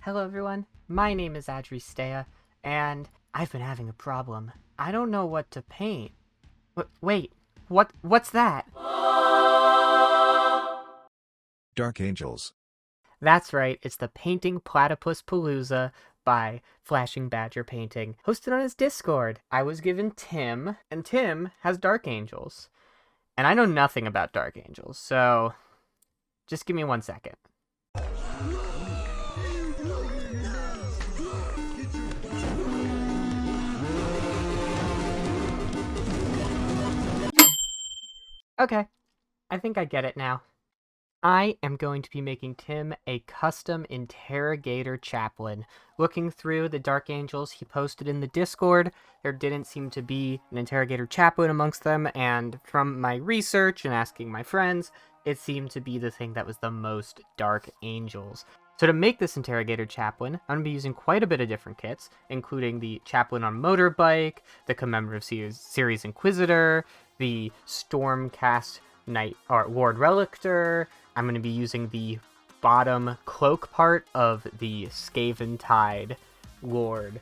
Hello everyone, my name is Adristea, and I've been having a problem. I don't know what to paint. Wait, what's that? Dark Angels. That's right, it's the painting Platypus Palooza by Flashing Badger Painting, hosted on his Discord. I was given Tim, and Tim has Dark Angels. And I know nothing about Dark Angels, so just give me 1 second. Okay, I think I get it now. I am going to be making Tim a custom Interrogator-Chaplain. Looking through the Dark Angels he posted in the Discord, there didn't seem to be an Interrogator-Chaplain amongst them, and from my research and asking my friends, it seemed to be the thing that was the most Dark Angels. So to make this Interrogator-Chaplain, I'm going to be using quite a bit of different kits, including the Chaplain on Motorbike, the Commemorative Series Inquisitor, the Stormcast Knight or Lord Relictor. I'm going to be using the bottom cloak part of the Skaven Tide Lord.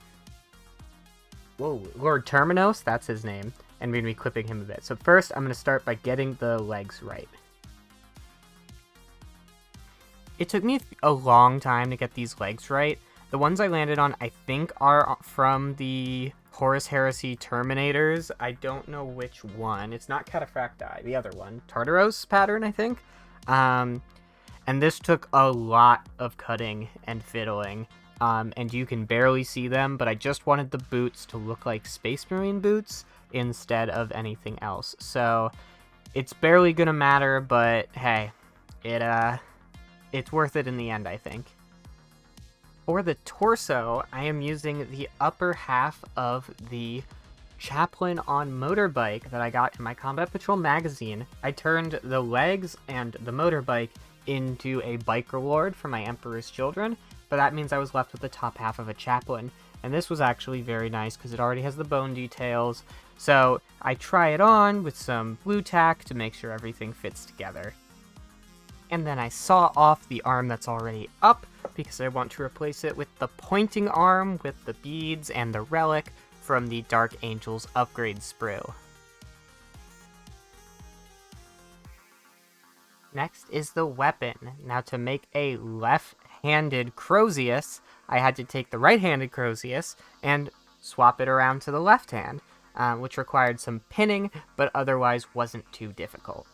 Lord Terminos, that's his name. And we're going to be clipping him a bit. So first, I'm going to start by getting the legs right. It took me a long time to get these legs right. The ones I landed on, I think, are from the Horus Heresy Terminators. I don't know which one. It's not Cataphracti, the other one. Tartaros pattern, I think. And this took a lot of cutting and fiddling. And you can barely see them, but I just wanted the boots to look like Space Marine boots instead of anything else. So it's barely gonna matter, but hey, it's worth it in the end, I think. For the torso, I am using the upper half of the Chaplain on Motorbike that I got in my Combat Patrol magazine. I turned the legs and the motorbike into a biker lord for my Emperor's Children, but that means I was left with the top half of a Chaplain. And this was actually very nice because it already has the bone details. So I try it on with some blue tack to make sure everything fits together. And then I saw off the arm that's already up because I want to replace it with the pointing arm with the beads and the relic from the Dark Angels upgrade sprue. Next is the weapon. Now to make a left-handed Crozius, I had to take the right-handed Crozius and swap it around to the left hand, which required some pinning, but otherwise wasn't too difficult.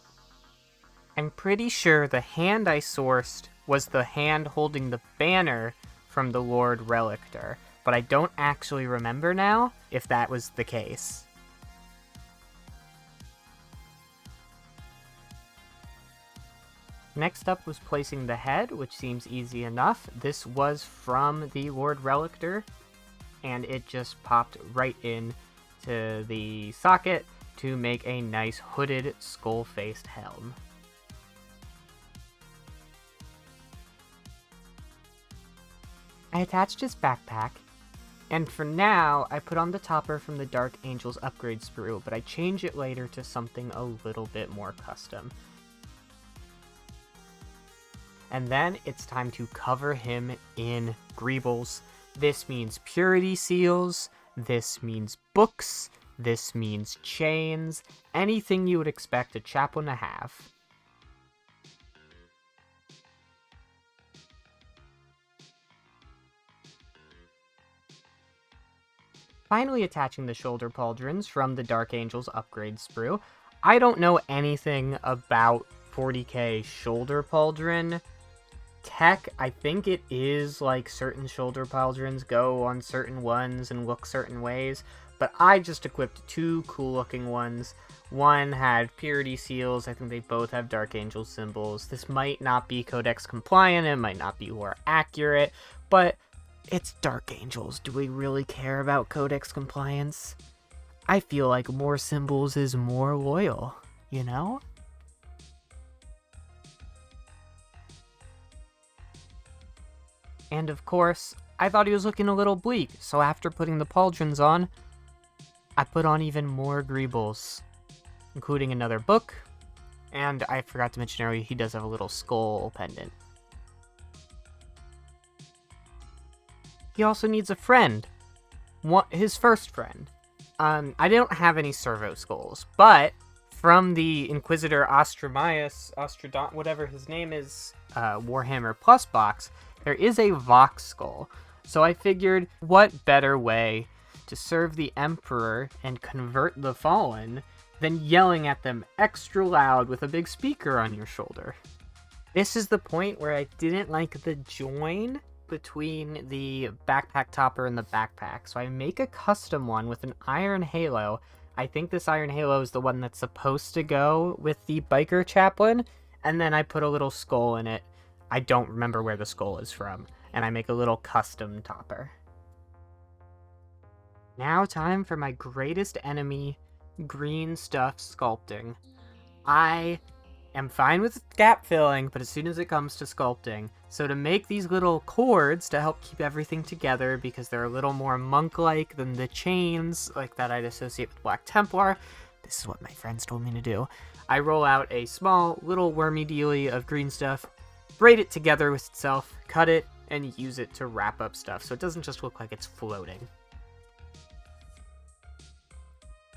I'm pretty sure the hand I sourced was the hand holding the banner from the Lord Relictor, but I don't actually remember now if that was the case. Next up was placing the head, which seems easy enough. This was from the Lord Relictor, and it just popped right in to the socket to make a nice hooded, skull-faced helm. I attached his backpack, and for now, I put on the topper from the Dark Angels upgrade sprue, but I change it later to something a little bit more custom. And then it's time to cover him in greebles. This means purity seals, this means books, this means chains, anything you would expect a chaplain to have. Finally attaching the shoulder pauldrons from the Dark Angels upgrade sprue. I don't know anything about 40k shoulder pauldron tech. I think it is like certain shoulder pauldrons go on certain ones and look certain ways, but I just equipped two cool looking ones. One had purity seals. I think they both have Dark Angel symbols. This might not be Codex compliant, it might not be lore accurate, but it's Dark Angels. Do we really care about Codex compliance? I feel like more symbols is more loyal, you know? And of course, I thought he was looking a little bleak, so after putting the pauldrons on, I put on even more greebles, including another book, and I forgot to mention earlier, he does have a little skull pendant. he also needs a friend. His first friend. I don't have any servo skulls, but from the Inquisitor Ostradont, whatever his name is, Warhammer Plus box, there is a Vox skull. So I figured, what better way to serve the Emperor and convert the Fallen than yelling at them extra loud with a big speaker on your shoulder. This is the point where I didn't like the join between the backpack topper and the backpack, so I make a custom one with an iron halo. I think this iron halo is the one that's supposed to go with the biker chaplain, and then I put a little skull in it. I don't remember where the skull is from, and I make a little custom topper. Now time for my greatest enemy, green stuff sculpting. I am fine with gap filling, but as soon as it comes to sculpting, so to make these little cords to help keep everything together, because they're a little more monk-like than the chains like that I'd associate with Black Templar, this is what my friends told me to do. I roll out a small little wormy dealy of green stuff, braid it together with itself, cut it, and use it to wrap up stuff so it doesn't just look like it's floating.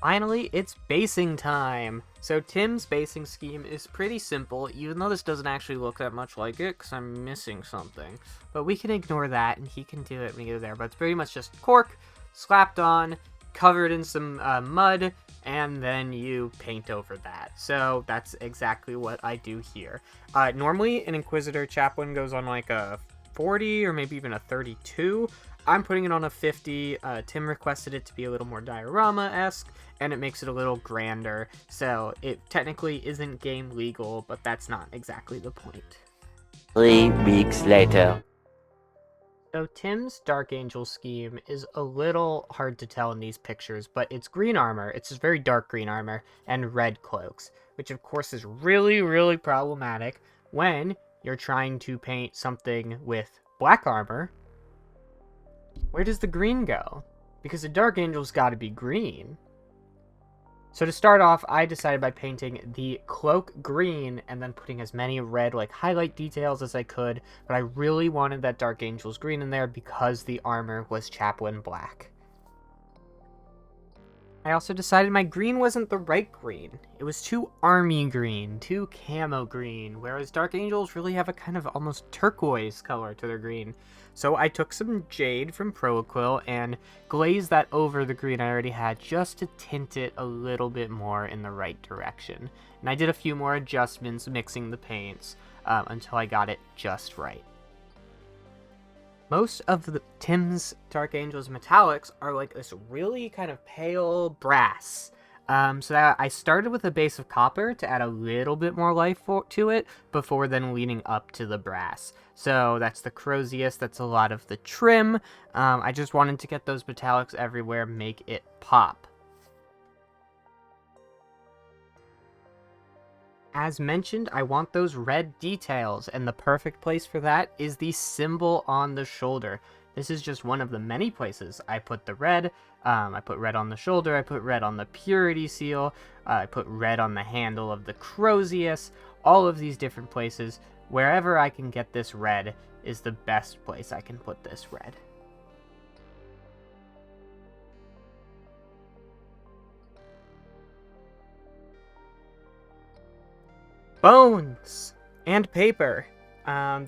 Finally, it's basing time! So Tim's basing scheme is pretty simple, even though this doesn't actually look that much like it, because I'm missing something. But we can ignore that, and he can do it when we get there. But it's pretty much just cork, slapped on, covered in some mud, and then you paint over that. So that's exactly what I do here. Normally, an Inquisitor-Chaplain goes on like a 40 or maybe even a 32. I'm putting it on a 50. Tim requested it to be a little more diorama-esque, and it makes it a little grander, so it technically isn't game legal, but that's not exactly the point. 3 weeks later. So Tim's Dark Angel scheme is a little hard to tell in these pictures, but it's green armor, it's just very dark green armor, and red cloaks, which of course is really, really problematic when you're trying to paint something with black armor. Where does the green go? Because the Dark Angel's gotta be green. So to start off, I decided by painting the cloak green and then putting as many red like highlight details as I could, but I really wanted that Dark Angel's green in there because the armor was Chaplain black. I also decided my green wasn't the right green. It was too army green, too camo green, whereas Dark Angels really have a kind of almost turquoise color to their green. So I took some jade from Proaquil and glazed that over the green I already had just to tint it a little bit more in the right direction. And I did a few more adjustments mixing the paints until I got it just right. Most of Tim's Dark Angels metallics are like this really kind of pale brass. So that I started with a base of copper to add a little bit more life to it before then leaning up to the brass. So that's the Crozius, that's a lot of the trim. I just wanted to get those metallics everywhere, make it pop. As mentioned, I want those red details, and the perfect place for that is the symbol on the shoulder. This is just one of the many places I put the red. I put red on the shoulder, I put red on the purity seal, I put red on the handle of the Crozius. All of these different places, wherever I can get this red is the best place I can put this red. Bones and paper.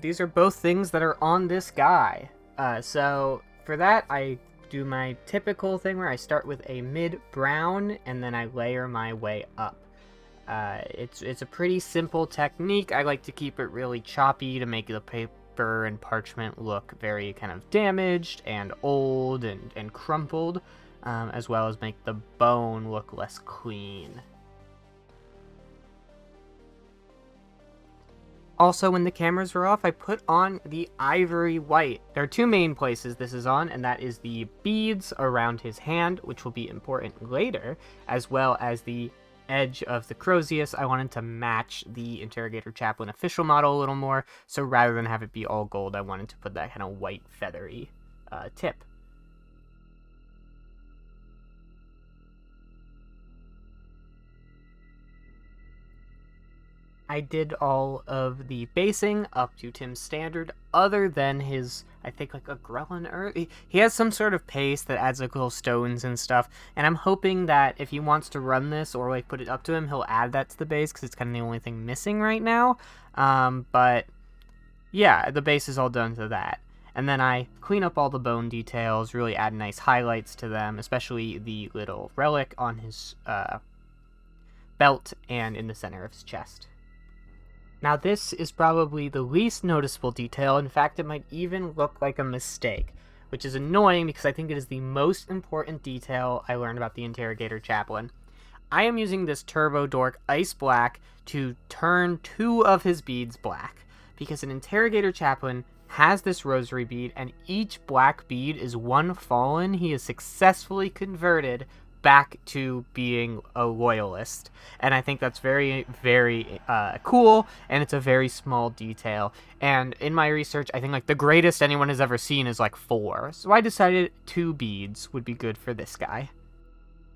These are both things that are on this guy. So for that, I do my typical thing where I start with a mid-brown and then I layer my way up. It's a pretty simple technique. I like to keep it really choppy to make the paper and parchment look very kind of damaged and old and crumpled, as well as make the bone look less clean. Also, when the cameras were off, I put on the ivory white. There are two main places this is on, and that is the beads around his hand, which will be important later, as well as the edge of the Crozius. I wanted to match the Interrogator-Chaplain official model a little more, so rather than have it be all gold, I wanted to put that kind of white feathery tip. I did all of the basing up to Tim's standard, other than his I think like a Grelin Earth. He has some sort of paste that adds like little stones and stuff, and I'm hoping that if he wants to run this or like put it up to him, he'll add that to the base because it's kind of the only thing missing right now. But yeah, the base is all done to that. And then I clean up all the bone details, really add nice highlights to them, especially the little relic on his belt and in the center of his chest. Now this is probably the least noticeable detail. In fact, it might even look like a mistake, which is annoying because I think it is the most important detail I learned about the Interrogator-Chaplain. I am using this Turbo Dork Ice Black to turn 2 of his beads black, because an Interrogator-Chaplain has this rosary bead, and each black bead is one fallen he has successfully converted back to being a loyalist. And I think that's very, very cool, and it's a very small detail. And in my research, I think like the greatest anyone has ever seen is like 4. So I decided 2 beads would be good for this guy.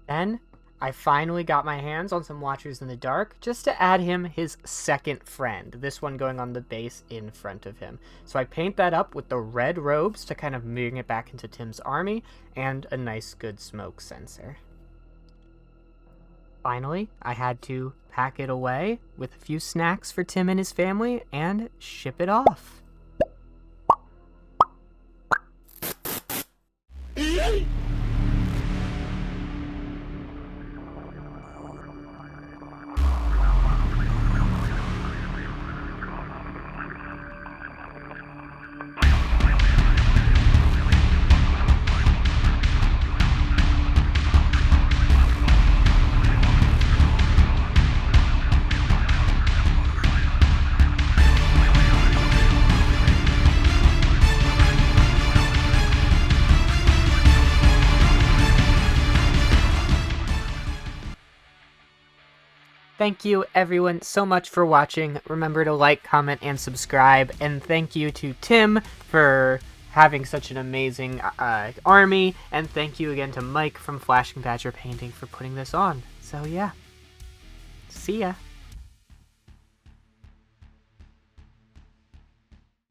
Then I finally got my hands on some Watchers in the Dark just to add him his second friend, this one going on the base in front of him. So I paint that up with the red robes to kind of bring it back into Tim's army, and a nice good smoke sensor. Finally, I had to pack it away with a few snacks for Tim and his family and ship it off. Thank you everyone so much for watching. Remember to like, comment, and subscribe. And thank you to Tim for having such an amazing army. And thank you again to Mike from Flashing Badger Painting for putting this on. So yeah, see ya.